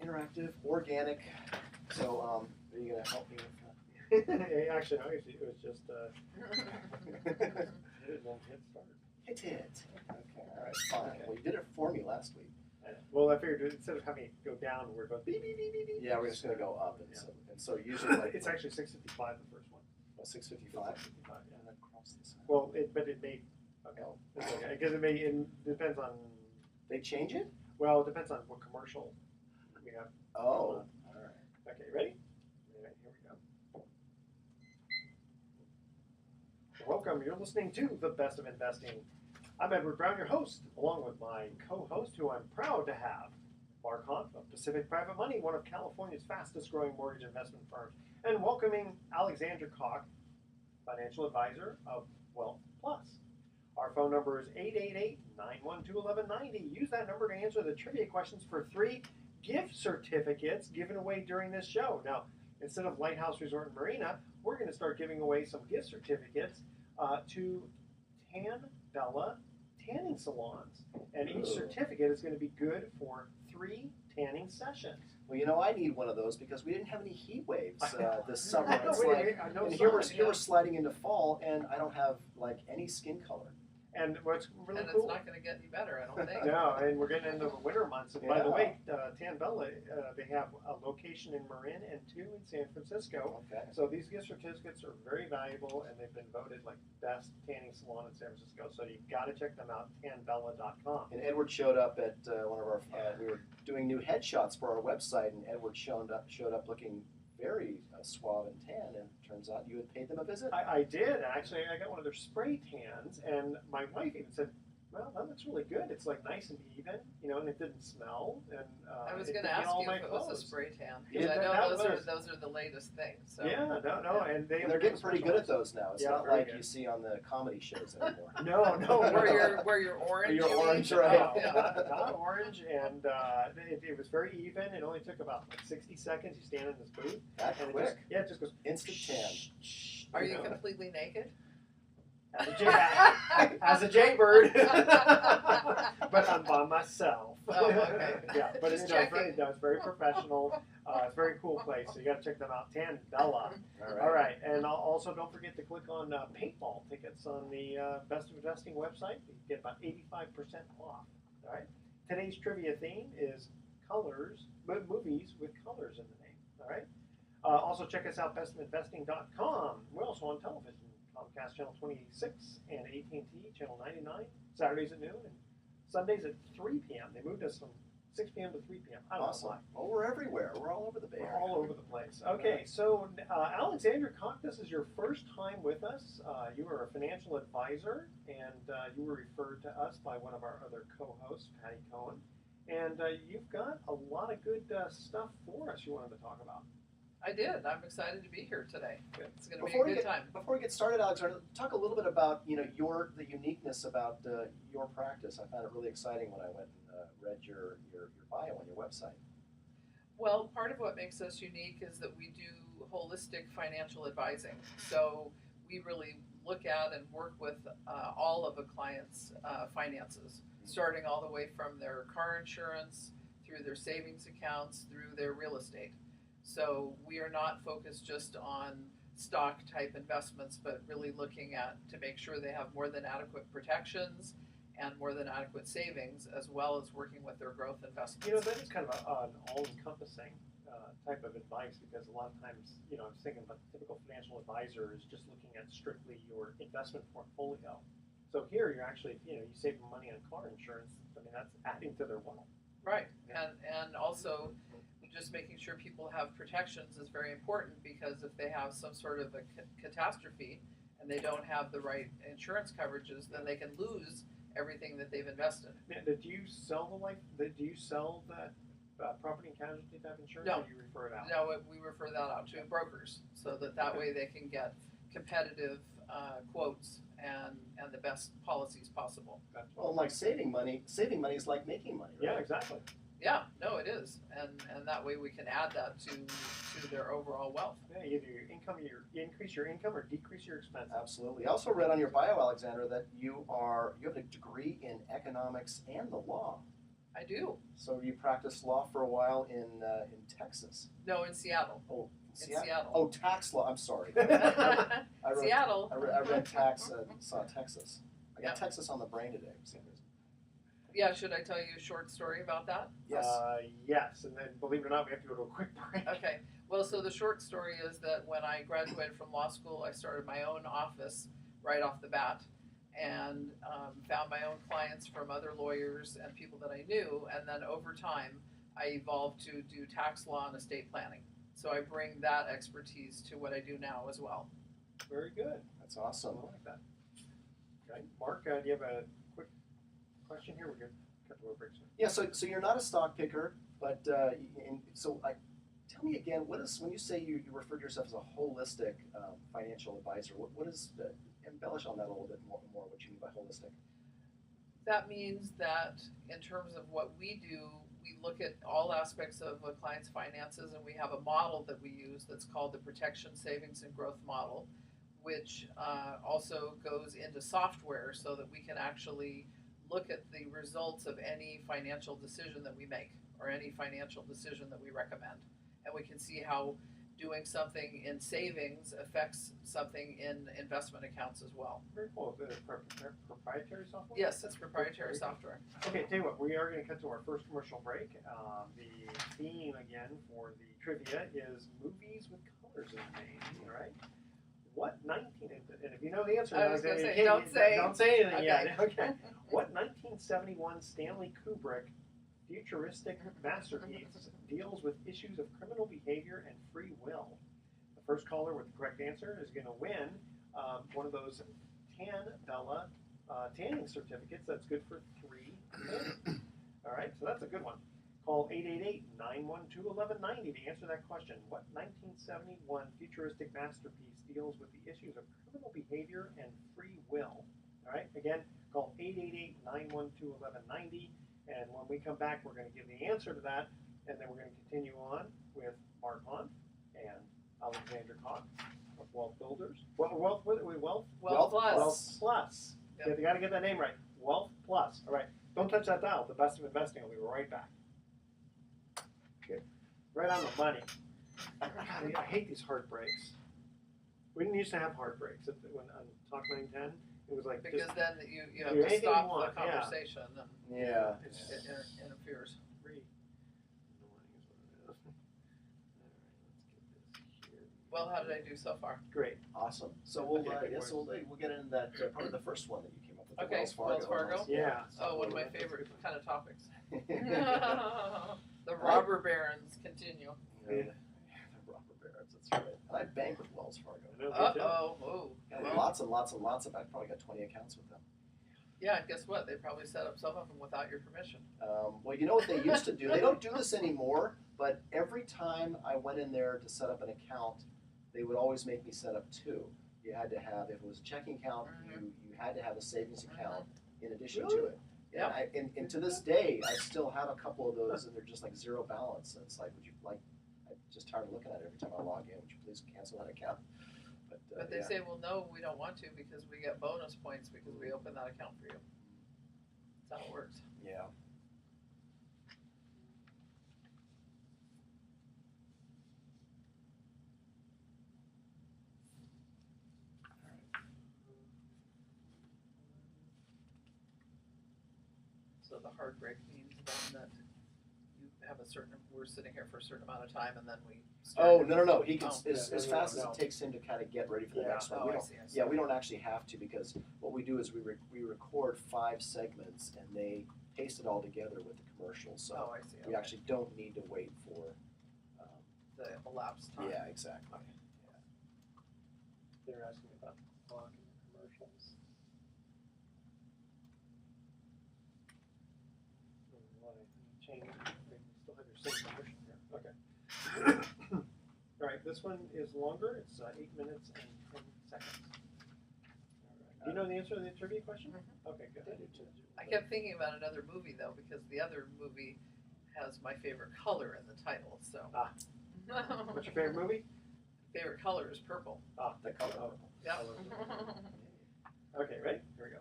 interactive, organic. So, are you going to help me with that? Actually, no, it was just hit it and then hit start. Hit it. Okay, all right, fine. Okay. Well, you did it for me last week. Well, I figured instead of having it go down, we're going beep, beep, beep, beep, beep. Yeah, we're just going to go up. And, Yeah. so usually like, It's actually 6:55 the first one. 6:55. 6:55, yeah. And then cross this out. Well, but it may. Okay. Oh. It's okay because it depends on. They change it? Well, it depends on what commercial we have. Oh, all right. Okay, ready? All right, here we go. Welcome. You're listening to The Best of Investing. I'm Edward Brown, your host, along with my co-host, who I'm proud to have, Mark Hunt of Pacific Private Money, one of California's fastest-growing mortgage investment firms, and welcoming Alexandra Cock, financial advisor of Wealth Plus. Our phone number is 888-912-1190. Use that number to answer the trivia questions for 3 gift certificates given away during this show. Now, instead of Lighthouse Resort and Marina, we're going to start giving away some gift certificates to Tan Bella tanning salons. And each certificate is going to be good for 3 tanning sessions. Well, you know, I need one of those because we didn't have any heat waves this summer. I know, It's like, no and sun, here we're sliding into fall, and I don't have like any skin color. And what's really and cool. it's not going to get any better, I don't think. No, and we're getting into the winter months. And by the Yeah. way, Tan Bella, they have a location in Marin and 2 in San Francisco. Okay. So these gift certificates are very valuable, and they've been voted like best tanning salon in San Francisco. So you've got to check them out, tanbella.com. And Edward showed up at one of our. We were doing new headshots for our website, and Edward showed up looking very suave and tan. And it turns out you had paid them a visit. I did. Actually, I got one of their spray tans, and my wife even said, well, that looks really good. It's like nice and even, and it didn't smell. And I was it going to didn't get ask all you my if it was a clothes. spray tan. Yeah, Because I that know was- those are the latest things. So. Yeah, no, and They're getting pretty good at those now. It's Yeah, not very like good. you see on the comedy shows anymore. No, Where you're orange. You're you mean? orange, right? No, Yeah. not orange, and it was very even. It only took about 60 seconds. You stand in this booth, That and quick. it just goes Instant tan. shh, Are you know. completely naked? As a jaybird, but I'm by myself. Oh, okay. Yeah, but Just it's checking. very professional. It's a very cool place, so you got to check them out. Tan Bella. All right, and also don't forget to click on paintball tickets on the Best of Investing website. You get about 85% off. All right. Today's trivia theme is movies with colors in the name. All right. Also check us out, bestofinvesting.com. We're also on television, Comcast Channel 26 and AT&T Channel 99, Saturdays at noon and Sundays at 3 p.m. They moved us from 6 p.m. to 3 p.m. I don't Awesome. know why. Well, we're everywhere. We're all over the Bay We're Area. all over the place. Okay, so Alexandra Cock, this is your first time with us. You are a financial advisor, and you were referred to us by one of our other co-hosts, Patty Cohen. And you've got a lot of good stuff for us you wanted to talk about. I did. I'm excited to be here today. It's going to be Before a we good get time. Before we get started, Alexandra, talk a little bit about the uniqueness about your practice. I found it really exciting when I went and read your bio on your website. Well, part of what makes us unique is that we do holistic financial advising. So we really look at and work with all of a client's finances, starting all the way from their car insurance, through their savings accounts, through their real estate. So we are not focused just on stock type investments, but really looking at to make sure they have more than adequate protections and more than adequate savings, as well as working with their growth investments. That is kind of an all-encompassing type of advice, because a lot of times, I was thinking about the typical financial advisor is just looking at strictly your investment portfolio. So here you're actually, you save money on car insurance. I mean, that's adding to their wealth. Right, and also just making sure people have protections is very important, because if they have some sort of a catastrophe and they don't have the right insurance coverages, then they can lose everything that they've invested. Now, do you sell Do you sell that property and casualty type insurance? No. Or do you refer it out? No, we refer that out to brokers, so that way they can get competitive quotes and the best policies possible. Well, like saving money is like making money. Right? Yeah, exactly. Yeah, no, it is, and that way we can add that to their overall wealth. Yeah, either your income, you increase your income or decrease your expenses. Absolutely. I also read on your bio, Alexandra, that you have a degree in economics and the law. I do. So you practiced law for a while in Texas. No, in Seattle. Oh, In Seattle. Seattle. Oh, tax law. I'm sorry. I wrote, Seattle. I read tax. Saw Texas. I got Yep. Texas on the brain today for some reason. Yeah, should I tell you a short story about that? Yes. Yes, and then believe it or not, we have to go to a quick break. Okay. Well, so the short story is that when I graduated from law school, I started my own office right off the bat, and found my own clients from other lawyers and people that I knew. And then over time, I evolved to do tax law and estate planning. So I bring that expertise to what I do now as well. Very good. That's awesome. I like that. Okay, Mark, do you have a quick question here? We're good. Cut to a break soon. Yeah. So you're not a stock picker, but tell me again, what is when you say you refer to yourself as a holistic financial advisor? What is embellish on that a little bit more? What you mean by holistic? That means that in terms of what we do, we look at all aspects of a client's finances, and we have a model that we use that's called the Protection, Savings, and Growth Model, which also goes into software so that we can actually look at the results of any financial decision that we make or any financial decision that we recommend. And we can see how doing something in savings affects something in investment accounts as well. Very cool. Is it proprietary software? Yes, it's proprietary software. Okay, tell you what, we are going to cut to our first commercial break. The theme again for the trivia is movies with colors in the name, all right? What 19, and if you know the answer, I was going to say, don't say anything okay. yet. Okay. What 1971 Stanley Kubrick futuristic masterpiece deals with issues of criminal behavior and free will? The first caller with the correct answer is going to win one of those Bella tanning certificates. That's good for 3 minutes. All right, so that's a good one. Call 888-912-1190 to answer that question. What 1971 futuristic masterpiece deals with the issues of criminal behavior and free will? All right, again, call 888-912-1190. And when we come back, we're going to give the answer to that, and then we're going to continue on with Mark Hunt and Alexandra Cock of Wealth Builders. Wealth Plus. Yep. Yeah, you got to get that name right. Wealth Plus. All right. Don't touch that dial. The best of investing. I'll be right back. Okay. Right on the money. God, I hate these hard breaks. We didn't used to have hard breaks when on Talk 910. It was like Because just then you have do to anything stop you want, the conversation and Yeah. it's it interferes. free. Well, how did I do so far? Great. Awesome. So we'll Okay, good yes, we'll get into that probably the first one that you came up with. the Okay, Wells Fargo. Yeah. Oh, one of my favorite kind of topics. The robber barons continue. Yeah, the robber barons. That's right. And I bank with Wells Fargo. Oh. And lots and lots and lots of. I probably got 20 accounts with them. Yeah, and guess what? They probably set up some of them without your permission. Well, you know what they used to do? They don't do this anymore. But every time I went in there to set up an account, they would always make me set up 2. You had to have, if it was a checking account, you had to have a savings account in addition to it. Yep. And to this day, I still have a couple of those, and they're just like zero balance. And it's like, would you like? I'm just tired of looking at it every time I log in. Would you please cancel that account? But they say, well, no, we don't want to because we get bonus points because we open that account for you. That's how it works. Yeah. So the hard break means then that you have we're sitting here for a certain amount of time and then we start. Oh, no. He can, Oh. as No, fast as no. it takes him to kind of get ready for the Yeah. next one. Oh, We I don't, see. yeah, we don't actually have to, because what we do is we record 5 segments and they paste it all together with the commercials. So Oh, I see. we actually don't need to wait for. The elapsed time. Yeah, exactly. They're asking about clock and commercials. Change. They still have your same commercial here. Okay. All right. This one is longer. It's 8 minutes and 10 seconds. All right. Do you know the answer to the trivia question? Mhm. Okay, good. I do too. I kept thinking about another movie though because the other movie has my favorite color in the title. So. Ah. What's your favorite movie? Favorite color is purple. Ah, The color. Oh. Yep. Okay, ready? Here we go.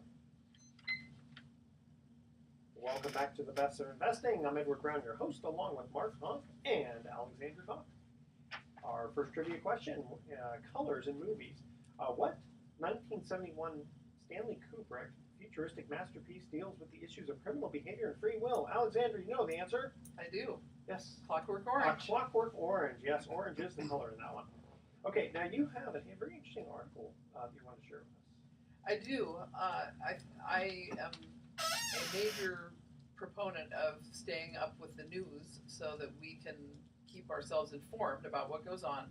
Welcome back to the Best of Investing. I'm Edward Brown, your host, along with Mark Honk and Alexandra Cock. Our first trivia question, colors in movies. What 1971 Stanley Kubrick futuristic masterpiece deals with the issues of criminal behavior and free will? Alexandra, you know the answer? I do. Yes. Clockwork Orange. Clockwork Orange. Yes, orange is the color in that one. Okay, now you have a very interesting article you want to share with us. I do. I am a major proponent of staying up with the news so that we can keep ourselves informed about what goes on.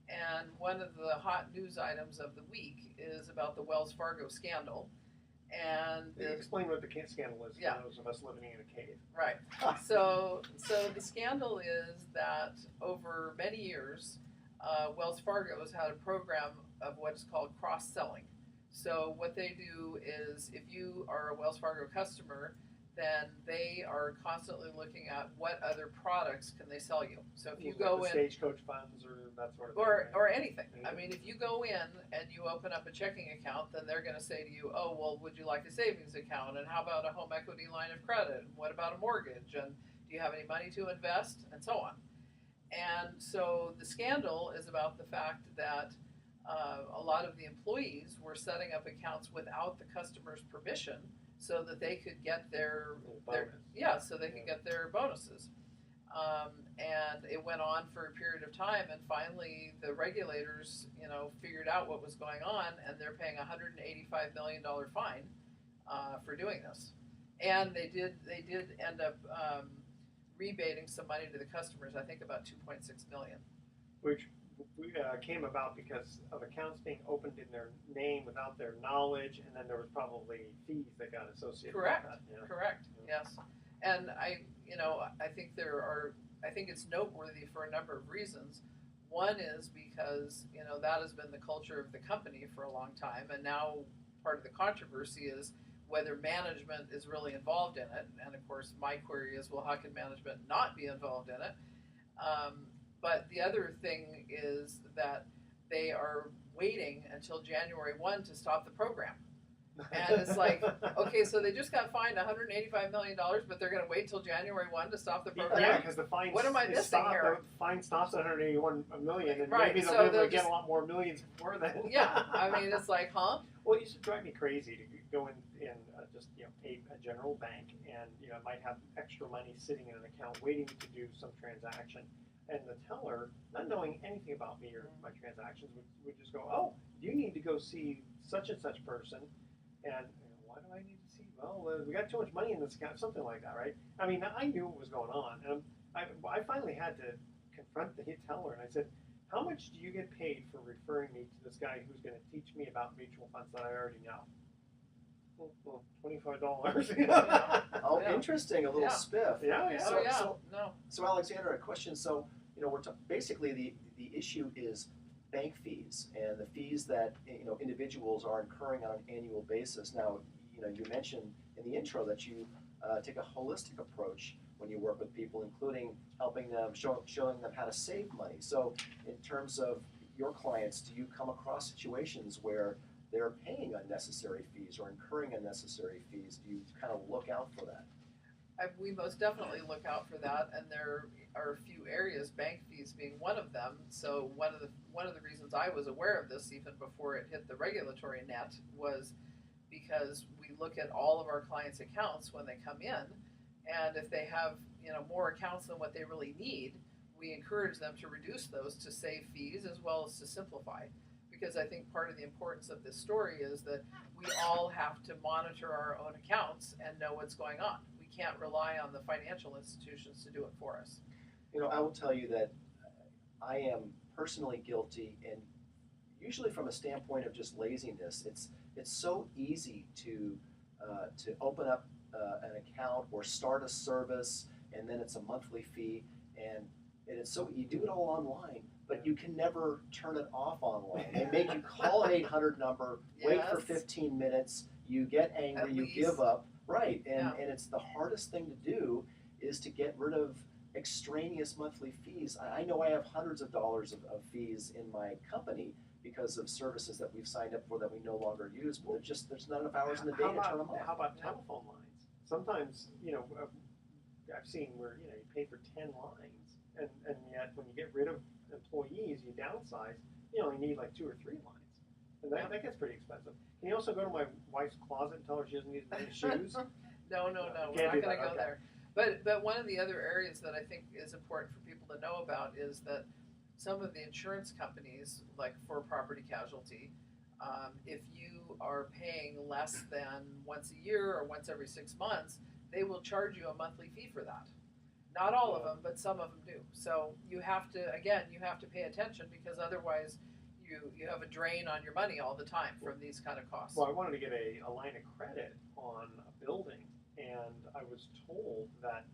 And one of the hot news items of the week is about the Wells Fargo scandal. And Explain what the scandal is Yeah. for those of us living in a cave. right. So the scandal is that over many years, Wells Fargo has had a program of what's called cross-selling. So what they do is if you are a Wells Fargo customer, then they are constantly looking at what other products can they sell you. So if you Like go the in, stagecoach funds or that sort of thing. or anything. I Mhm. mean, if you go in and you open up a checking account, then they're going to say to you, oh, well, would you like a savings account? And how about a home equity line of credit? And what about a mortgage? And do you have any money to invest? And so on. And so the scandal is about the fact that a lot of the employees were setting up accounts without the customer's permission so that they could get their Bonus. so they could get their bonuses. And it went on for a period of time, and finally the regulators, figured out what was going on, and they're paying a $185 million fine for doing this. And they did end up rebating some money to the customers. I think about $2.6 million. Which came about because of accounts being opened in their name without their knowledge, and then there was probably fees that got associated Correct. with that. Yeah. Correct. Yes. And I think it's noteworthy for a number of reasons. One is because, that has been the culture of the company for a long time, and now part of the controversy is whether management is really involved in it. And of course, my query is, well, how can management not be involved in it? But the other thing is that they are waiting until January 1 to stop the program. And it's like, okay, so they just got fined $185 million, but they're going to wait till January 1 to stop the program? Yeah, because the fine. What am I missing here? The fine stops at 181 million, and Right, maybe they'll so be able they'll to get just- a lot more millions before then. Yeah, I mean, it's like, huh? Well, it used to drive me crazy to go in just a general bank, and might have extra money sitting in an account waiting to do some transaction, and the teller, not knowing anything about me or my transactions, would just go, "Oh, you need to go see such and such person," and why do I need to see? Well, we got too much money in this account, something like that, right? I mean, I knew what was going on, and I finally had to confront the teller, and I said, "How much do you get paid for referring me to this guy who's going to teach me about mutual funds that I already know?" Well, $25. Oh, Yeah. interesting, a little Yeah. spiff. Yeah, yeah. Oh, yeah. So, No. so Alexandra, a question. So, we're basically the issue is bank fees and the fees that individuals are incurring on an annual basis. Now, you mentioned in the intro that you take a holistic approach when you work with people, including helping them, showing them how to save money. So, in terms of your clients, do you come across situations where they're paying unnecessary fees or incurring unnecessary fees? Do you kind of look out for that? We most definitely look out for that, and there are a few areas, bank fees being one of them. So one of the reasons I was aware of this even before it hit the regulatory net was because we look at all of our clients' accounts when they come in, and if they have more accounts than what they really need, we encourage them to reduce those to save fees as well as to simplify. Because I think part of the importance of this story is that we all have to monitor our own accounts and know what's going on. We can't rely on the financial institutions to do it for us. I will tell you that I am personally guilty, and usually from a standpoint of just laziness. It's so easy to open up an account or start a service, and then it's a monthly fee, and it's so you do it all online, but you can never turn it off online. They make you call an 800 number, wait for Yes. 15 minutes, you get angry, At you least. give up. Right, and Yeah. it's the hardest thing to do is to get rid of extraneous monthly fees. I know I have hundreds of dollars of fees in my company because of services that we've signed up for that we no longer use, but there's not enough hours in the day to turn them off. How about telephone lines? sometimes, I've seen where, you pay for 10 lines, and yet when you get rid of employees, you downsize, you only need like 2 or 3 lines. And that gets pretty expensive. Can you also go to my wife's closet and tell her she doesn't need as many shoes? No, we're not going to go there. But one of the other areas that I think is important for people to know about is that some of the insurance companies, like for property casualty, if you are paying less than once a year or once every 6 months, they will charge you a monthly fee for that. Not all of them, but some of them do. So you have to pay attention, because otherwise you have a drain on your money all the time from these kind of costs. Well, I wanted to get a line of credit on a building, and I was told that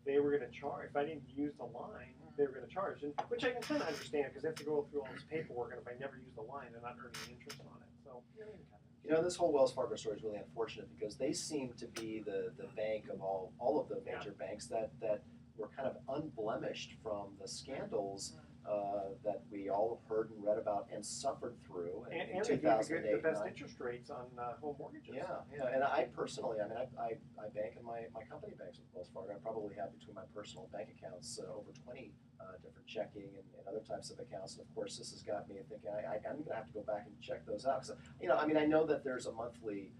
they were going to charge, if I didn't use the line, they were going to charge, and which I can kind of understand, because they have to go through all this paperwork, and if I never use the line, they're not earning interest on it. So, this whole Wells Fargo story is really unfortunate, because they seem to be the bank of all of the major banks that were kind of unblemished from the scandals that we all heard and read about and suffered through in 2008. The best interest rates on home mortgages. Yeah, and I personally, I bank in my company banks with Wells Fargo. I probably have between my personal bank accounts over 20 different checking and other types of accounts. And of course, this has got me thinking I'm going to have to go back and check those out. So, I know that there's a monthly,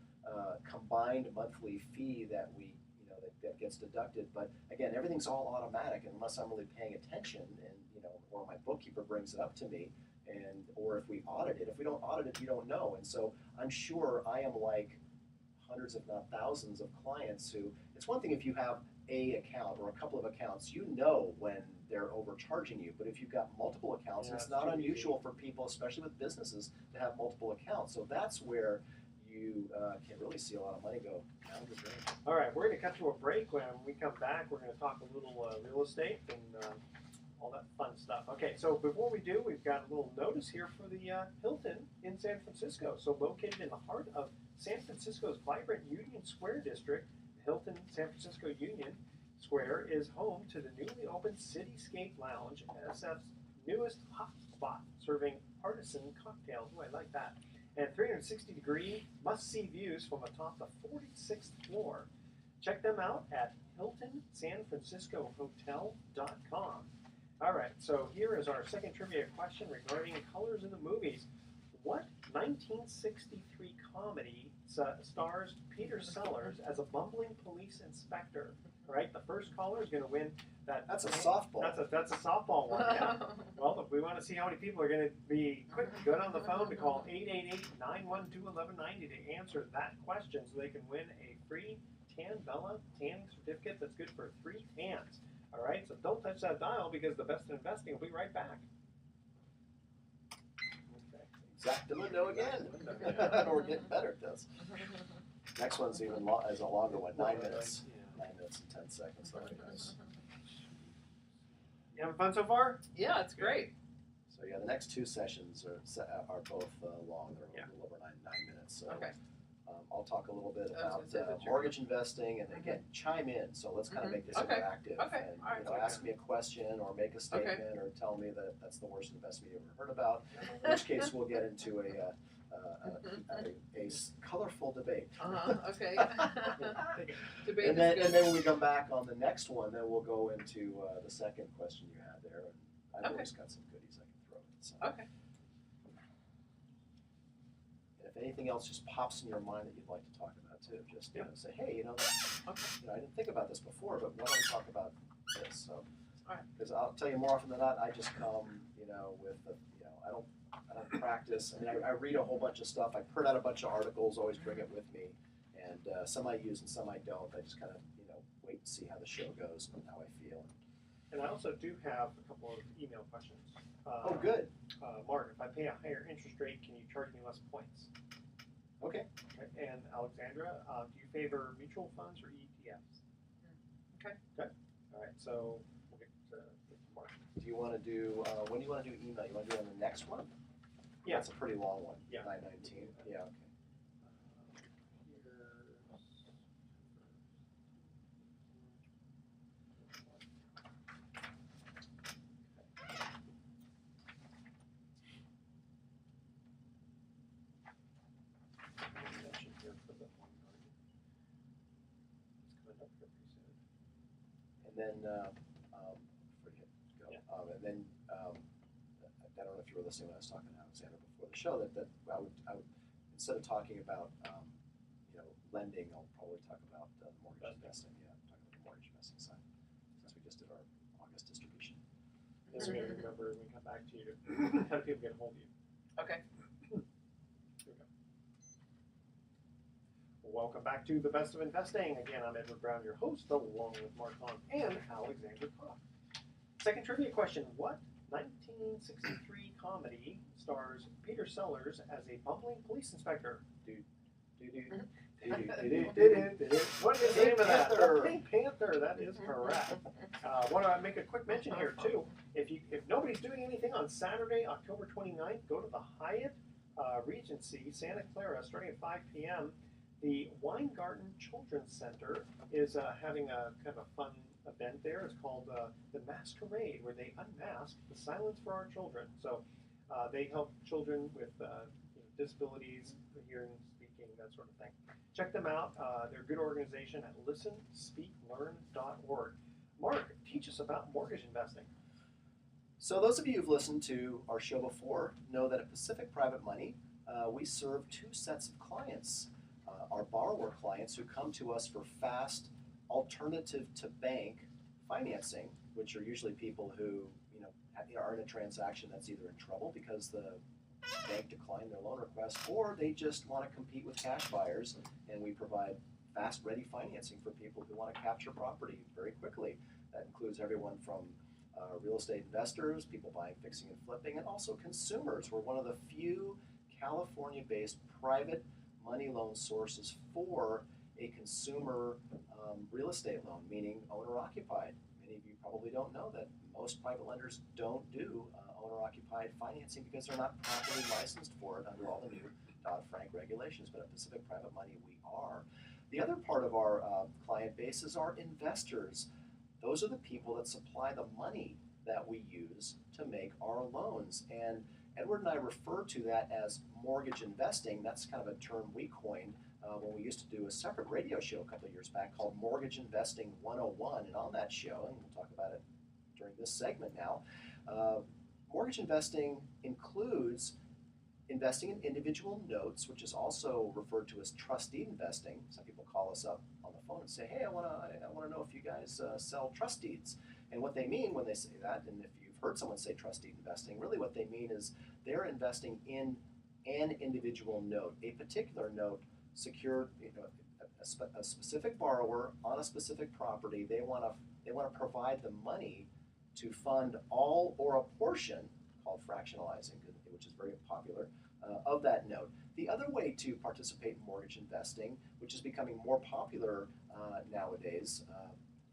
combined monthly fee that we, that gets deducted. But again, everything's all automatic unless I'm really paying attention, and or my bookkeeper brings it up to me, or if we audit it. If we don't audit it, you don't know. And so I'm sure I am like hundreds, if not thousands, of clients who, it's one thing if you have a account or a couple of accounts, when they're overcharging you. But if you've got multiple accounts, it's not unusual for people, especially with businesses, to have multiple accounts. So that's where you can really see a lot of money go down the drain. All right, we're going to cut to a break. When we come back, we're going to talk a little real estate and all that fun stuff. Okay, so before we do, we've got a little notice here for the Hilton in San Francisco. So located in the heart of San Francisco's vibrant Union Square district, the Hilton San Francisco Union Square is home to the newly opened Cityscape Lounge, SF's newest hot spot, serving artisan cocktails. Oh, I like that. And 360-degree must-see views from atop the 46th floor. Check them out at HiltonSanFranciscoHotel.com. All right, so here is our second trivia question regarding colors in the movies. What 1963 comedy stars Peter Sellers as a bumbling police inspector? All right, the first caller is going to win that. That's a softball. That's a softball one. Yeah. Well, if we want to see how many people are going to be quick, good on the phone to call 888-912-1190 to answer that question, so they can win a free Tan Bella tanning certificate that's good for 3 tans. All right, so don't touch that dial, because the best in investing will be right back. Okay. Exactamundo again. We're getting better at this. Next one's even is a longer one, 9 minutes. 9 minutes and 10 seconds. There it goes. You having fun so far? Yeah, it's great. So the next 2 sessions are both long. They're a little over 9 minutes. So Okay. I'll talk a little bit I was about gonna say that you're- mortgage investing, and again, chime in. So let's kind of make this Okay. interactive. Okay. And, All right. ask me a question or make a statement or tell me that that's the worst investment you ever heard about. In which case, we'll get into a colorful debate. Okay. Debate and then when we come back on the next one, then we'll go into the second question you had there. And I've always got some goodies I can throw in. So. Okay. And if anything else just pops in your mind that you'd like to talk about too, just say, hey, I didn't think about this before, but why don't we talk about this? So, because I'll tell you, more often than not, I just come, with I don't practice. I mean, I read a whole bunch of stuff. I print out a bunch of articles, always bring it with me, and some I use and some I don't. I just kind of, wait and see how the show goes and how I feel. And I also do have a couple of email questions. Oh, good. Mark, if I pay a higher interest rate, can you charge me less points? Okay. And Alexandra, do you favor mutual funds or ETFs? Okay. Good. All right, so we'll get to Mark. Do you want to do, when do you want to do email? You want to do it on the next one? Yeah. That's a pretty long one. Yeah. 9:19. Yeah, okay. And then, before you go, Yeah. and then, I don't know if you were listening when I was talking to Alexandra before the show, that I would instead of talking about, lending, I'll probably talk about mortgage investing. Yeah, talk about the mortgage investing side, since we just did our August distribution. And we gotta remember when we come back to you, how do people get a hold of you? Okay. Welcome back to the Best of Investing. Again, I'm Edward Brown, your host, along with Mark Hahn and Alexandra Cock. Second trivia question: what 1963 comedy stars Peter Sellers as a bumbling police inspector? What is the name of that? The Pink Panther. That is correct. Want to make a quick mention here too. If nobody's doing anything on Saturday, October 29th, go to the Hyatt Regency Santa Clara, starting at 5 p.m. The Weingarten Children's Center is having a kind of a fun event there. It's called the Masquerade, where they unmask the Silence for Our Children. So they help children with disabilities, hearing, speaking, that sort of thing. Check them out. They're a good organization at listenspeaklearn.org. Mark, teach us about mortgage investing. So those of you who've listened to our show before know that at Pacific Private Money, we serve two sets of clients. Our borrower clients who come to us for fast alternative to bank financing, which are usually people who are in a transaction that's either in trouble because the bank declined their loan request, or they just want to compete with cash buyers, and we provide fast ready financing for people who want to capture property very quickly. That includes everyone from real estate investors, people buying, fixing, and flipping, and also consumers. We're one of the few California-based private money loan sources for a consumer real estate loan, meaning owner-occupied. Many of you probably don't know that most private lenders don't do owner-occupied financing because they're not properly licensed for it under all the new Dodd-Frank regulations, but at Pacific Private Money we are. The other part of our client base is our investors. Those are the people that supply the money that we use to make our loans. And Edward and I refer to that as mortgage investing. That's kind of a term we coined when we used to do a separate radio show a couple of years back called Mortgage Investing 101. And on that show, and we'll talk about it during this segment now, mortgage investing includes investing in individual notes, which is also referred to as trust deed investing. Some people call us up on the phone and say, hey, I want to know if you guys sell trust deeds. And what they mean when they say that, and if you've heard someone say trust deed investing, really what they mean is they're investing in an individual note, a particular note secured, a specific borrower on a specific property. They want to provide the money to fund all or a portion, called fractionalizing, which is very popular, of that note. The other way to participate in mortgage investing, which is becoming more popular nowadays,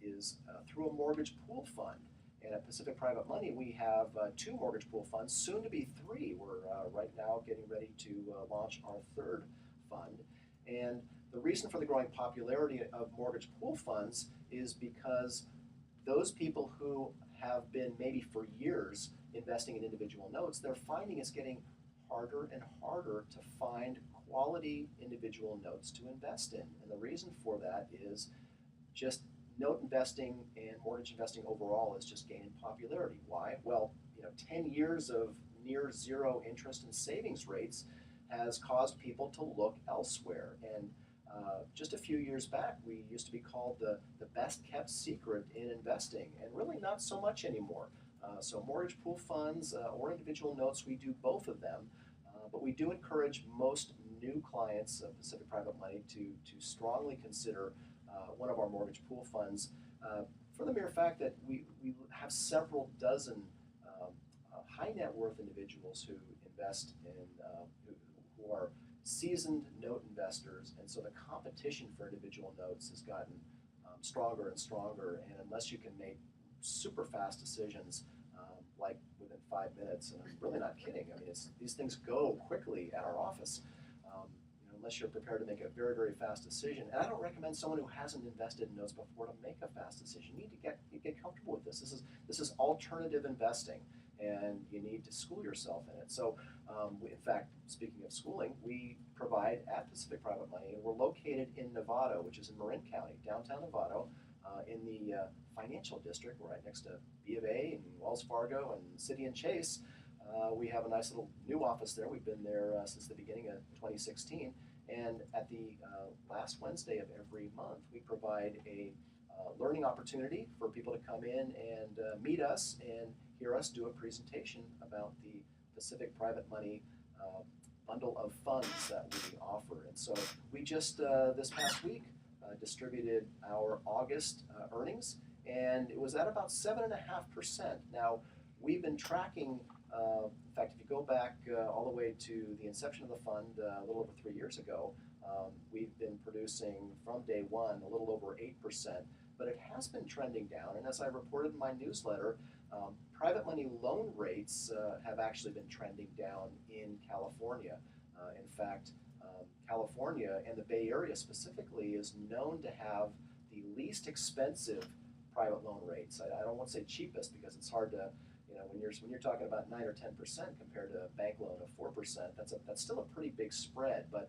is through a mortgage pool fund. And at Pacific Private Money, we have 2 mortgage pool funds, soon to be 3. We're right now getting ready to launch our 3rd fund. And the reason for the growing popularity of mortgage pool funds is because those people who have been maybe for years investing in individual notes, they're finding it's getting harder and harder to find quality individual notes to invest in. And the reason for that is just note investing and mortgage investing overall is just gaining popularity. Why? Well, 10 years of near zero interest and savings rates has caused people to look elsewhere. And just a few years back, we used to be called the best kept secret in investing, and really not so much anymore. So mortgage pool funds or individual notes, we do both of them, but we do encourage most new clients of Pacific Private Money to strongly consider one of our mortgage pool funds for the mere fact that we have several dozen high net worth individuals who invest in, who are seasoned note investors, and so the competition for individual notes has gotten stronger and stronger, and unless you can make super fast decisions like within 5 minutes, and I'm really not kidding, I mean these things go quickly at our office, unless you're prepared to make a very, very fast decision. And I don't recommend someone who hasn't invested in notes before to make a fast decision. You need to get comfortable with this. This is alternative investing, and you need to school yourself in it. So, in fact, speaking of schooling, we provide at Pacific Private Money, and we're located in Novato, which is in Marin County, downtown Novato, in the financial district. We're right next to B of A and Wells Fargo and City and Chase. We have a nice little new office there. We've been there since the beginning of 2016. And at the last Wednesday of every month, we provide a learning opportunity for people to come in and meet us and hear us do a presentation about the Pacific Private Money bundle of funds that we offer. And so we just, this past week, distributed our August earnings, and it was at about 7.5%. Now, we've been tracking, in fact, if you go back all the way to the inception of the fund a little over 3 years ago, we've been producing from day one a little over 8%, but it has been trending down. And as I reported in my newsletter, private money loan rates have actually been trending down in California. In fact, California and the Bay Area specifically is known to have the least expensive private loan rates. I don't want to say cheapest because it's hard to, when you're talking about 9 or 10% compared to a bank loan of 4%, that's still a pretty big spread. But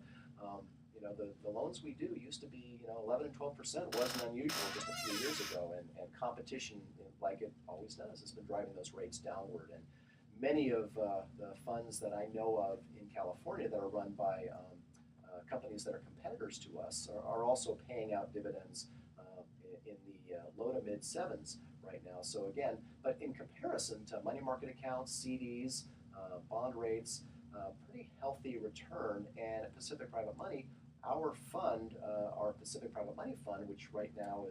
the loans we do used to be 11 and 12% wasn't unusual just a few years ago, and competition, like it always does, has been driving those rates downward. And many of the funds that I know of in California that are run by companies that are competitors to us are also paying out dividends in the low to mid sevens right now. So again, but in comparison to money market accounts, CDs, bond rates, pretty healthy return. And at Pacific Private Money, our fund, our Pacific Private Money Fund, which right now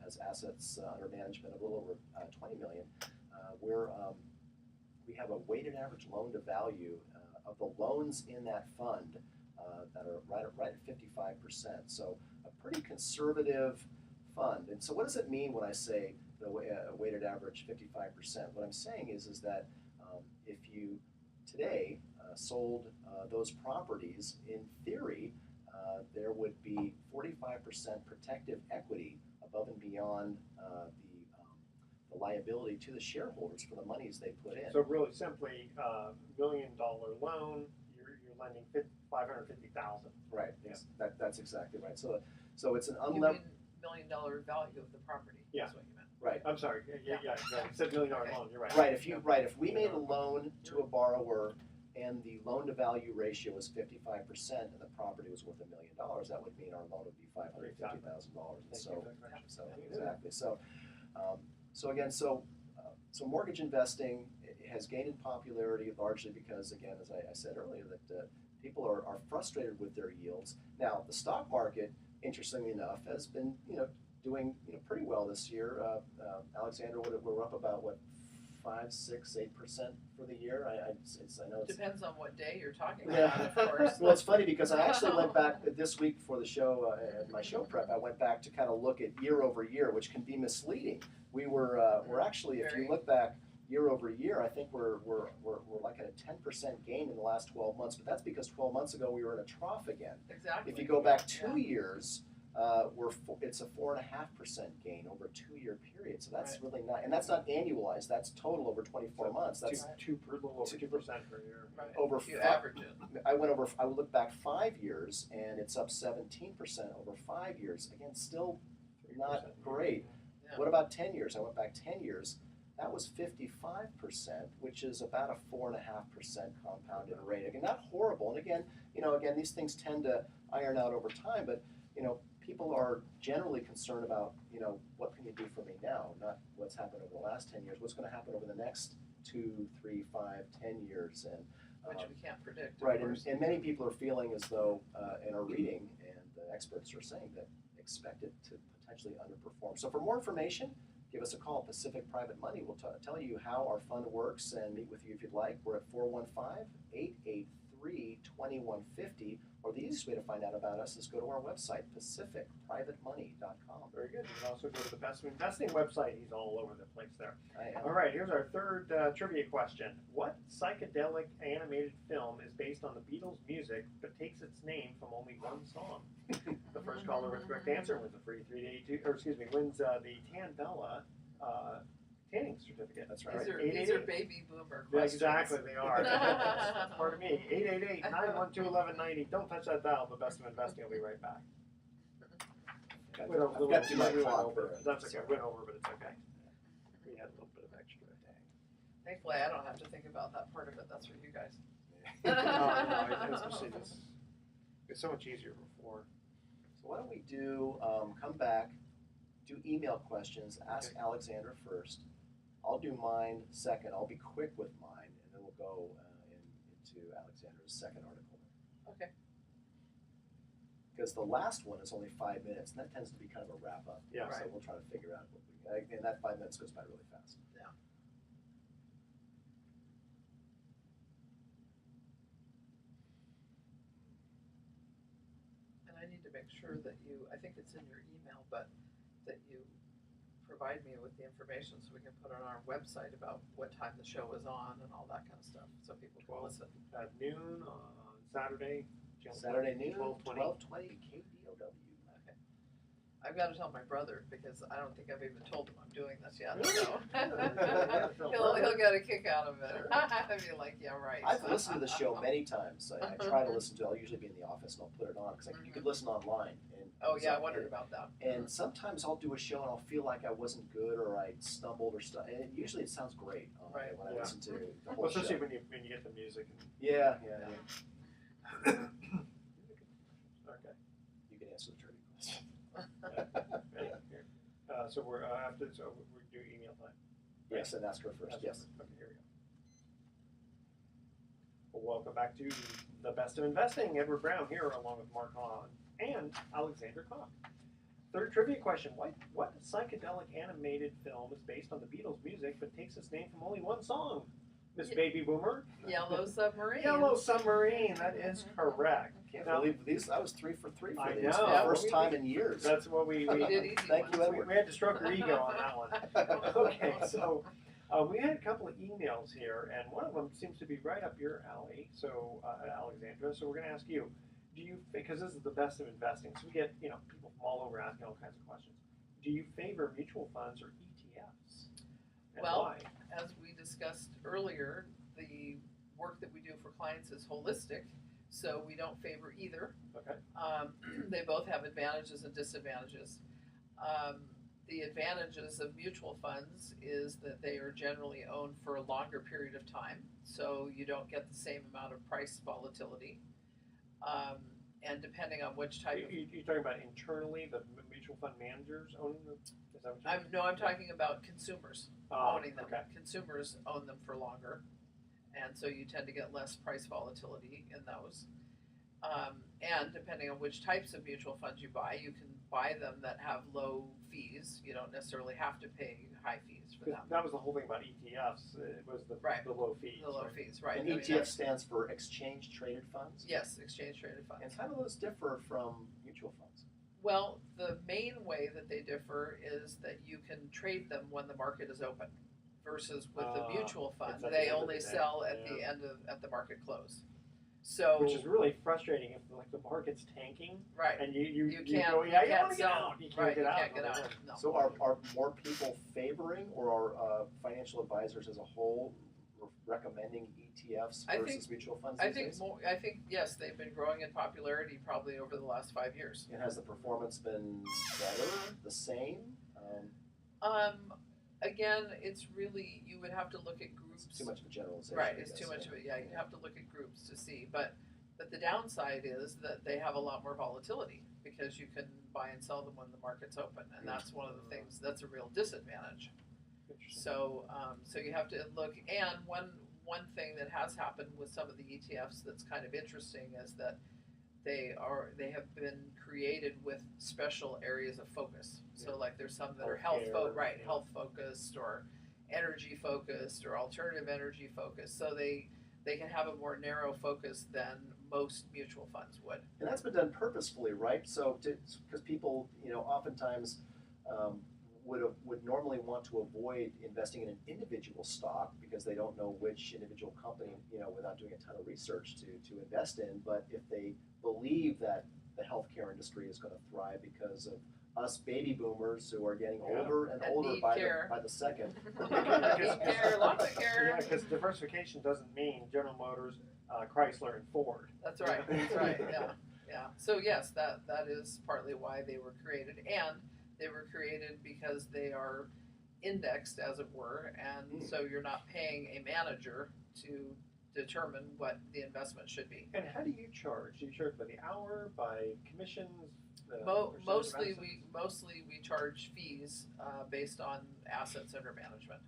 has assets under management of a little over 20 million, we have a weighted average loan to value of the loans in that fund that are right at 55%. So a pretty conservative fund. And so what does it mean when I say the weighted average 55%? What I'm saying is that if you today sold those properties, in theory, there would be 45% protective equity above and beyond the liability to the shareholders for the monies they put in. So really simply, $1 million loan, you're lending $550,000. Right. Yeah. That's exactly right. So it's an You unlevered. mean $1 million value of the property? Yeah. That's what you meant. Right. I'm sorry. Yeah. You said $1 million loan. You're right. Right. If we made a loan to a borrower and the loan to value ratio was 55% and the property was worth $1 million, that would mean our loan would be $550,000. Exactly. So mortgage investing has gained in popularity largely because, again, as I said earlier, that people are frustrated with their yields. Now, the stock market, interestingly enough, has been doing pretty well this year. Alexandra, we're up about 5, 6, 8% for the year. I know it's Depends on what day you're talking yeah. about, of course. Well, it's funny because I actually went back this week for the show, my show prep. I went back to kind of look at year over year, which can be misleading. We're actually, if you look back year over year, I think we're like at a 10% gain in the last 12 months. But that's because 12 months ago we were in a trough again. Exactly. If you go back 2 years, it's a 4.5% gain over a 2-year period. So that's really not, and that's not annualized. That's total over 24 months. That's little over 2% per year. Right. Over if you average it. I looked back 5 years, and it's up 17% over 5 years. Again, still not great. Yeah. What about 10 years? I went back 10 years. That was 55%, which is about a 4.5% compounded rate. Again, not horrible. And again, these things tend to iron out over time. But people are generally concerned about what can you do for me now, not what's happened over the last 10 years. What's going to happen over the next 2, 3, 5, 10 years, and Which we can't predict. right. And many people are feeling as though, and are reading, and the experts are saying that expect it to potentially underperform. So for more information, give us a call. Pacific Private Money will tell you how our fund works and meet with you if you'd like. We're at 415-883-2150, or the easiest way to find out about us is go to our website, pacificprivatemoney.com. Very good. You can also go to the Best of Investing website. He's all over the place there. I am. All right, here's our third trivia question. What psychedelic animated film is based on the Beatles' music but takes its name from only one song? The first caller with the correct answer wins a free wins the training certificate. That's right. These are 888. baby boomer Yeah, questions. exactly, they are. That's part of me. 888-912-1190. Don't touch that dial. The best of investing. I'll be right back. I've Went a got little- to do my we went clock over. there. That's okay. Went over, but it's okay. We had a little bit of extra. Thankfully, I don't have to think about that part of it. That's for you guys. No, especially this. It's so much easier before. So why don't we do, come back, do email questions, ask Alexandra first. I'll do mine second. I'll be quick with mine, and then we'll go into Alexandra's second article. Okay. Because the last one is only 5 minutes, and that tends to be kind of a wrap up. Yeah. So we'll try to figure out what we, and that 5 minutes goes by really fast. Yeah. And I need to make sure that you, I think it's in your email, but that you provide me with the information so we can put it on our website about what time the show is on and all that kind of stuff, so people can listen. At noon on Saturday. Saturday noon, 12:20. 12:20 KDOW. I've got to tell my brother because I don't think I've even told him I'm doing this yet. Really? So he'll get a kick out of it. I'd be like, yeah, right. I've listened to the show many times. I try to listen to it. I'll usually be in the office and I'll put it on because you could listen online. And Oh yeah, I so- wondered about that. And sometimes I'll do a show and I'll feel like I wasn't good or I stumbled or stuff. And usually it sounds great Right. when I Yeah. listen to the Well, whole show. especially when you get the music. Yeah. Okay. You can answer the trivia question. Ready? Here. So we're after. So we do email time. Yes, and ask her first. That's Yes. perfect. Okay, here we go. Well, welcome back to the Best of Investing. Edward Brown here, along with Mark Hahn and Alexandra Cock. Third trivia question: What psychedelic animated film is based on the Beatles' music but takes its name from only one song? Miss Baby Boomer. Yellow Submarine. Yellow Submarine. That is correct. Can't Now- believe these. I was 3 for 3 for I these. know. The first We time did- in years. That's what we We did easy Thank you, ones. Edward. we had to stroke her ego on that one. Okay, so we had a couple of emails here, and one of them seems to be right up your alley. So, Alexandra, so we're going to ask you: do you, because this is the best of investing, so we get people from all over asking all kinds of questions. Do you favor mutual funds or ETFs? And Well, why? As we discussed earlier, the work that we do for clients is holistic, so we don't favor either. Okay. They both have advantages and disadvantages. The advantages of mutual funds is that they are generally owned for a longer period of time, so you don't get the same amount of price volatility. And depending on which type of You're talking about internally, the mutual fund managers owning them? Is that what you're I'm talking about consumers owning them. Okay. Consumers own them for longer, and so you tend to get less price volatility in those. And depending on which types of mutual funds you buy, you can buy them that have low fees. You don't necessarily have to pay high fees for them. That was the whole thing about ETFs. It was the Right. the low fees. The low right? fees, right? And I mean, ETF that's- stands for exchange traded funds. Yes, exchange traded And funds. how do those differ from mutual funds? Well, the main way that they differ is that you can trade them when the market is open, versus with the mutual fund, it's at the they end of only the day. sell at Yeah. the end of at the market close. So Which is really frustrating if like the market's tanking right. and you can't, go, yeah, you you can't want to get sell. out. You can't Right, get you out. can't get out. No. So are more people favoring or are financial advisors as a whole recommending ETFs I versus think- mutual funds I these think days? I think yes, they've been growing in popularity probably over the last 5 years. And has the performance been better, the same? Again, it's really you would have to look at groups. It's too much of a generalization. Right, I it's guess, too much of it. Yeah, you have to look at groups to see. But the downside is that they have a lot more volatility because you can buy and sell them when the market's open, and that's one of the things that's a real disadvantage. Interesting. So, so you have to look. And one thing that has happened with some of the ETFs that's kind of interesting is that they have been created with special areas of focus. So, like there's some that are Healthcare, health focused, or energy focused, or alternative energy focused. So they can have a more narrow focus than most mutual funds would. And that's been done purposefully, right? So, because people, oftentimes would normally want to avoid investing in an individual stock because they don't know which individual company, without doing a ton of research to invest in. But if they believe that the healthcare industry is going to thrive because of us baby boomers who are getting Yeah. older and And older need by care. the second. Need care, lots of care. Yeah, because diversification doesn't mean General Motors, Chrysler, and Ford. That's right. That's right. Yeah. Yeah. So yes, that is partly why they were created, and they were created because they are indexed, as it were, and so you're not paying a manager to determine what the investment should be. And how do you charge? Do you charge by the hour, by commissions? Mostly we charge fees based on assets under management.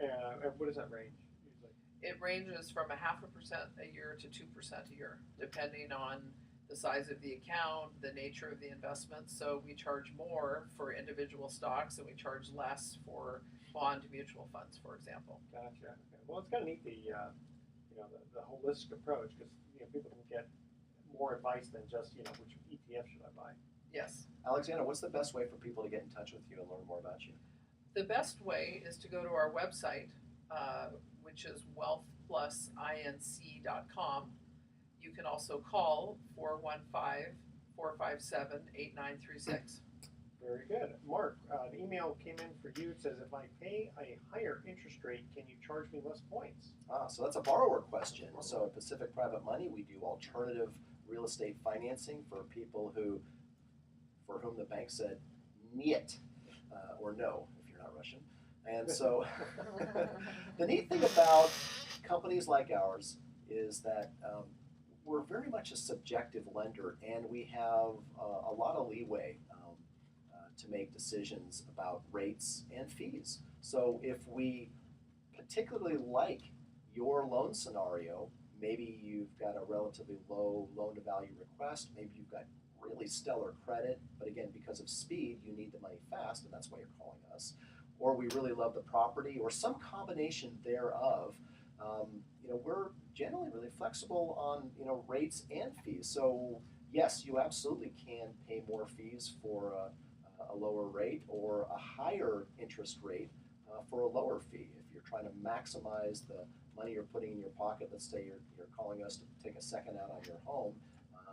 And what does that range usually? It ranges from 0.5% a year to 2% a year, depending on the size of the account, the nature of the investment. So we charge more for individual stocks, and we charge less for bond mutual funds, for example. Gotcha. Okay. Well, it's kind of neat the holistic approach, because people can get more advice than just which ETF should I buy. Yes. Alexandra, what's the best way for people to get in touch with you and learn more about you? The best way is to go to our website, which is wealthplusinc.com. You can also call 415-457-8936. Very good. Mark, an email came in for you. It says, if I pay a higher interest rate, can you charge me less points? So that's a borrower question. So at Pacific Private Money, we do alternative real estate financing for people for whom the bank said niet, or no, if you're not Russian. And so the neat thing about companies like ours is that we're very much a subjective lender, and we have a lot of leeway to make decisions about rates and fees. So if we particularly like your loan scenario, maybe you've got a relatively low loan-to-value request, maybe you've got really stellar credit, but again, because of speed, you need the money fast, and that's why you're calling us. Or we really love the property, or some combination thereof. We're generally really flexible on rates and fees. So yes, you absolutely can pay more fees for a lower rate, or a higher interest rate for a lower fee. If you're trying to maximize the money you're putting in your pocket, let's say you're calling us to take a second out on your home,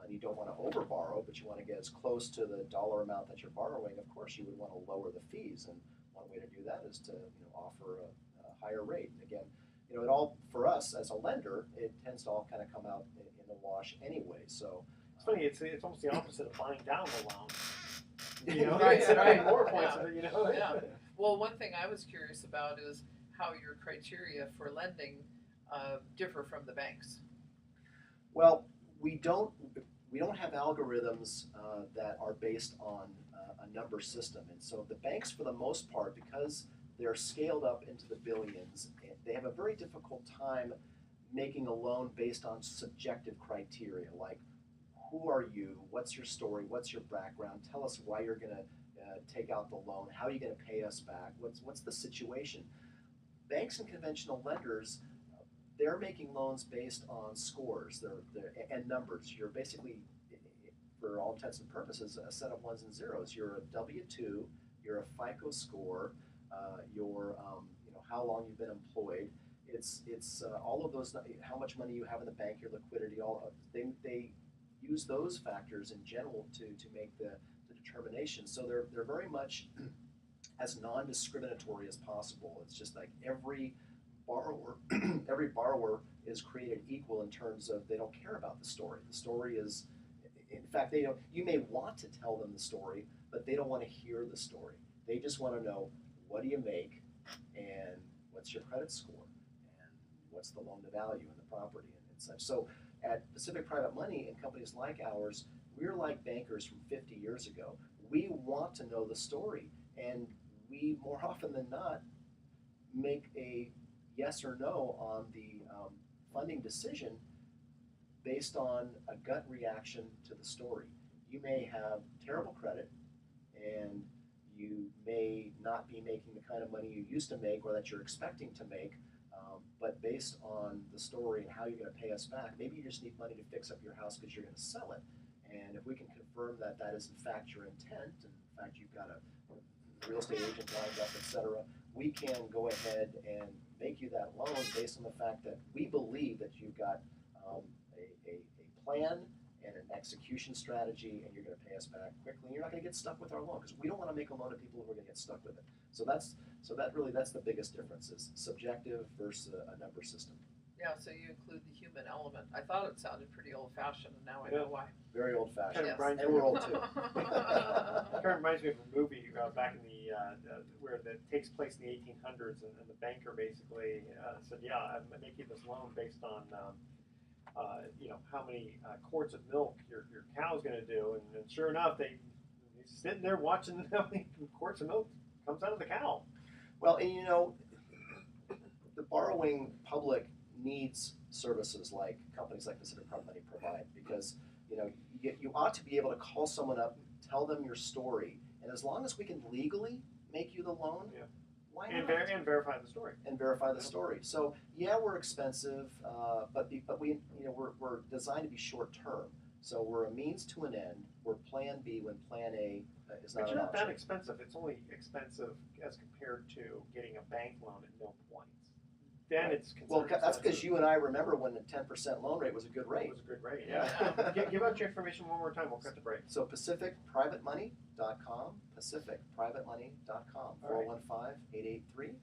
and you don't want to over borrow, but you want to get as close to the dollar amount that you're borrowing, of course you would want to lower the fees. And one way to do that is to offer a higher rate. And again, it all, for us as a lender, it tends to all kind of come out in the wash anyway. So it's funny. It's almost the opposite of buying down the loan. Right, It's right. more points. Yeah. Yeah. Well, one thing I was curious about is how your criteria for lending differ from the banks. Well, we don't have algorithms that are based on a number system, and so the banks, for the most part, because they're scaled up into the billions, they have a very difficult time making a loan based on subjective criteria, like who are you, what's your story, what's your background, tell us why you're going to take out the loan, how are you going to pay us back, what's the situation. Banks and conventional lenders, they're making loans based on scores and numbers. You're basically, for all intents and purposes, a set of ones and zeros. You're a W-2, you're a FICO score, you're how long you've been employed. It's all of those, how much money you have in the bank, your liquidity, they use those factors in general to make the determination. So they're very much as non-discriminatory as possible. It's just like every borrower is created equal in terms of they don't care about the story. The story is, in fact, you may want to tell them the story, but they don't want to hear the story. They just want to know, what do you make, and what's your credit score, and what's the loan to value in the property and such. So at Pacific Private Money and companies like ours, we're like bankers from 50 years ago. We want to know the story, and we, more often than not, make a yes or no on the funding decision based on a gut reaction to the story. You may have terrible credit, and you may not be making the kind of money you used to make or that you're expecting to make, but based on the story and how you're going to pay us back, maybe you just need money to fix up your house because you're going to sell it. And if we can confirm that that is in fact your intent, and in fact you've got a real estate agent lined up, etc., we can go ahead and make you that loan based on the fact that we believe that you've got a plan and an execution strategy, and you're going to pay us back quickly. And you're not going to get stuck with our loan because we don't want to make a loan to people who are going to get stuck with it. So that's the biggest difference is subjective versus a number system. Yeah, so you include the human element. I thought it sounded pretty old-fashioned, and now I know why. Very old-fashioned, Kind of reminds and me we're of- old too. Kind of reminds me of a movie back in the where that takes place in the 1800s, and the banker basically said, "Yeah, I'm making this loan based on how many quarts of milk your cow's going to do," and sure enough, he's sitting there watching how many quarts of milk comes out of the cow. Well, and the borrowing public needs services like companies like Pacific Private Money provide because you ought to be able to call someone up, tell them your story, and as long as we can legally make you the loan, why not? And verify the story. And verify the story. So yeah, we're expensive, but we're designed to be short term. So we're a means to an end. We're Plan B when Plan A is not But an you're not that option. expensive. It's only expensive as compared to getting a bank loan at no points. Then it's considered Well, that's because expensive. you and I remember when the 10% loan rate was a good rate. It was a good rate. Yeah. Give out your information one more time. We'll cut the break. So PacificPrivateMoney.com, PacificPrivateMoney.com, 415-883-2150.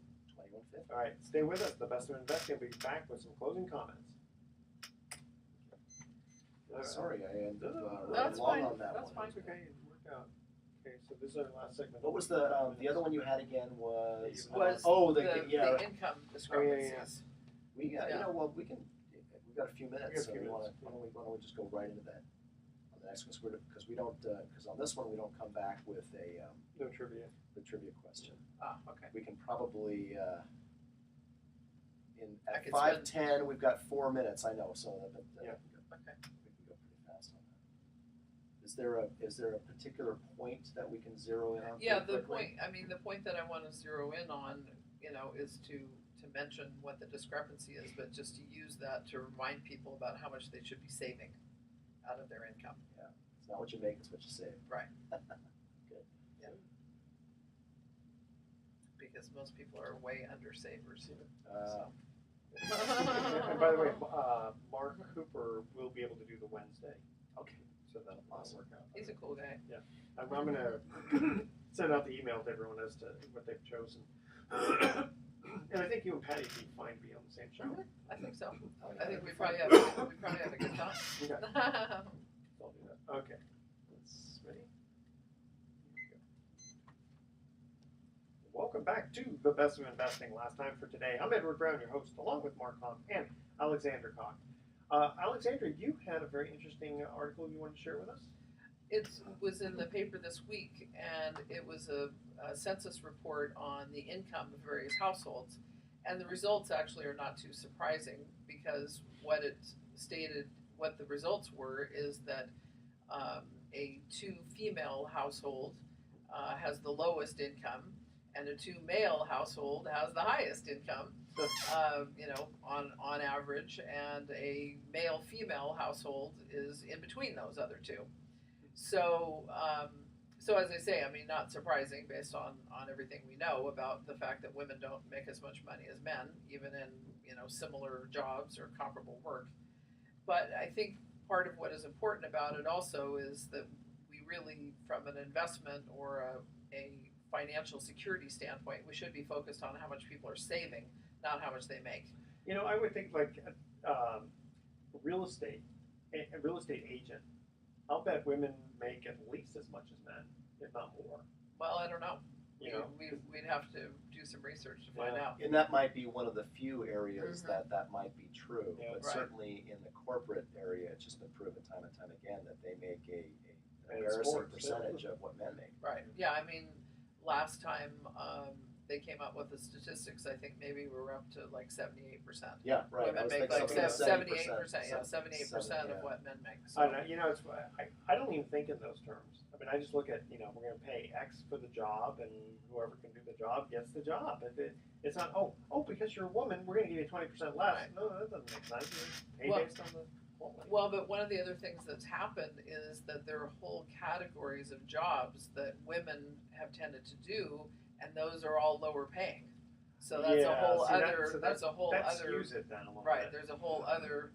All right, stay with us. The Best of Investing will be back with some closing comments. Sorry, I ended That's long fine. on that That's one. It's okay. It worked out. Okay, so this is our last segment. What was the other one you had again? Was the income discrepancies. We we can. We've got a few minutes, We got a so few why minutes. don't we just go right into that on the next one because we don't because on this one we don't come back with No trivia. the trivia question. Okay. We can probably I at could 5:10 we've got 4 minutes. I know, so but Okay. we can go pretty fast on that. Is there a particular point that we can zero in on? Yeah, pretty the quickly? point that I want to zero in on, is to mention what the discrepancy is, but just to use that to remind people about how much they should be saving out of their income. It's not what you make; it's what you save. Right. Good. Because most people are way under savers. And by the way, Mark Cooper will be able to do the Wednesday. Okay. So that'll work out. He's a cool guy. I'm going to send out the email to everyone as to what they've chosen. And I think you and Patty would be fine to be on the same show. I think so. I think we probably have a good time. Okay. I'll do that. Okay. Let's ready. Here we go. Welcome back to the Best of Investing. Last time for today. I'm Edward Brown, your host, along with Mark Cock and Alexandra Cock. Alexandra, you had a very interesting article you wanted to share with us. It was in the paper this week, and it was a census report on the income of various households. And the results actually are not too surprising because what the results were is that a 2-female household has the lowest income, and a 2-male household has the highest income, on average, and a male-female household is in between those other two. So as I say, not surprising based on everything we know about the fact that women don't make as much money as men, even in similar jobs or comparable work. But I think part of what is important about it also is that we really, from an investment or a financial security standpoint, we should be focused on how much people are saving, not how much they make. I would think like a real estate agent. I'll bet women make at least as much as men, if not more. Well, I don't know. We'd have to do some research to find out. And that might be one of the few areas Mhm. that might be true. Yeah, but right. certainly in the corporate area, it's just been proven time and time again that they make an And embarrassing sports, percentage of what men make. Right. Yeah. Last time they came up with the statistics, I think maybe we were up to like 78%. Yeah, right. I Women was make thinking like something like 78%. Yeah, 70%. 78% Yeah. of what men make. I don't know. I don't even think in those terms. I just look at, we're going to pay X for the job, and whoever can do the job gets the job. It's not, because you're a woman, we're going to give you 20% less. Right. No, that doesn't make sense. You pay Well- based on the quality. Well, but one of the other things that's happened is that there are whole categories of jobs that women have tended to do, and those are all lower paying. So that's a whole see, other. that That's a whole that other. skews it down a little Right. bit. There's a whole other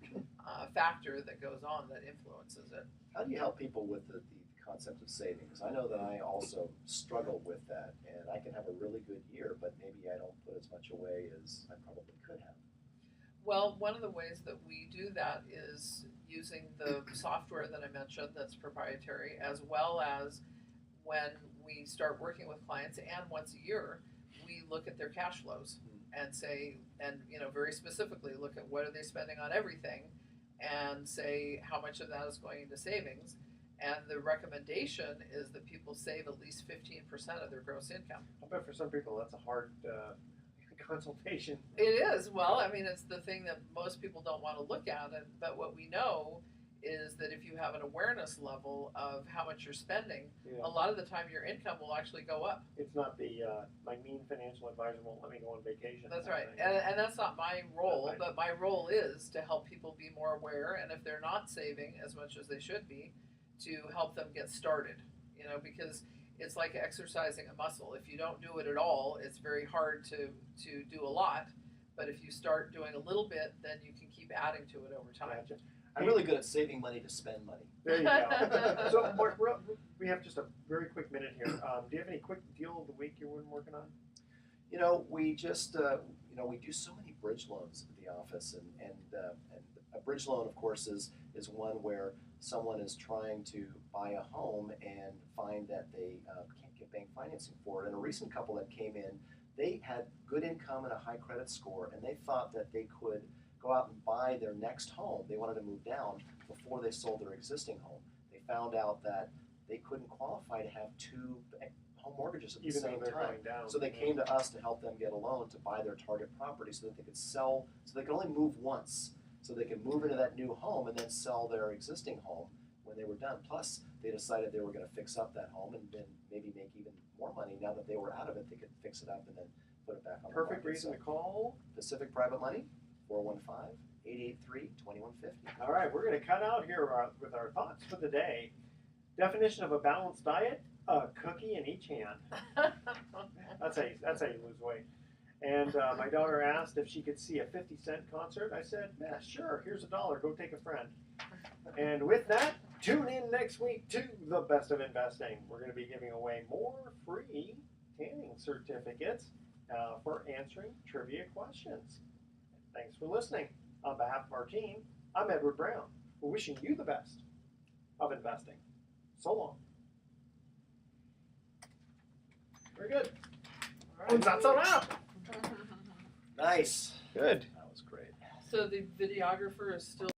factor that goes on that influences it. How do you help people with the concept of savings? I know that I also struggle with that, and I can have a really good year, but maybe I don't put as much away as I probably could have. Well, one of the ways that we do that is using the software that I mentioned that's proprietary, as well as when we start working with clients, and once a year, we look at their cash flows and say, and very specifically look at what are they spending on everything, and say how much of that is going into savings. And the recommendation is that people save at least 15% of their gross income. I bet for some people that's a hard consultation. It is. Well, I mean, it's the thing that most people don't want to look at. But what we know is that if you have an awareness level of how much you're spending, a lot of the time your income will actually go up. It's not the my mean financial advisor won't let me go on vacation. That's right. And that's not my role, but my role is to help people be more aware, and if they're not saving as much as they should be, to help them get started, because it's like exercising a muscle. If you don't do it at all, it's very hard to do a lot, but if you start doing a little bit, then you can keep adding to it over time. Gotcha. I'm really good at saving money to spend money. There you go. So, Mark, we have just a very quick minute here. Do you have any quick deal of the week you're working on? We just, we do so many bridge loans at the office, and a bridge loan, of course, is one where someone is trying to buy a home and find that they can't get bank financing for it. And a recent couple that came in, they had good income and a high credit score, and they thought that they could go out and buy their next home. They wanted to move down before they sold their existing home. They found out that they couldn't qualify to have two home mortgages at the same time. So they came to us to help them get a loan to buy their target property so that they could sell, so they could only move once. So they could move into that new home and then sell their existing home when they were done. Plus, they decided they were going to fix up that home and then maybe make even more money. Now that they were out of it, they could fix it up and then put it back on the market. Perfect reason to call Pacific Private Money, 415-883-2150. All right, we're going to cut out here with our thoughts for the day. Definition of a balanced diet: a cookie in each hand. That's how you lose weight. And my daughter asked if she could see a 50-cent concert. I said, yeah, sure, here's $1, go take a friend. And with that, tune in next week to The Best of Investing. We're going to be giving away more free tanning certificates for answering trivia questions. Thanks for listening. On behalf of our team, I'm Edward Brown. We're wishing you the best of investing. So long. Very good. All right. That's all out. Nice. Good. That was great. So the videographer is still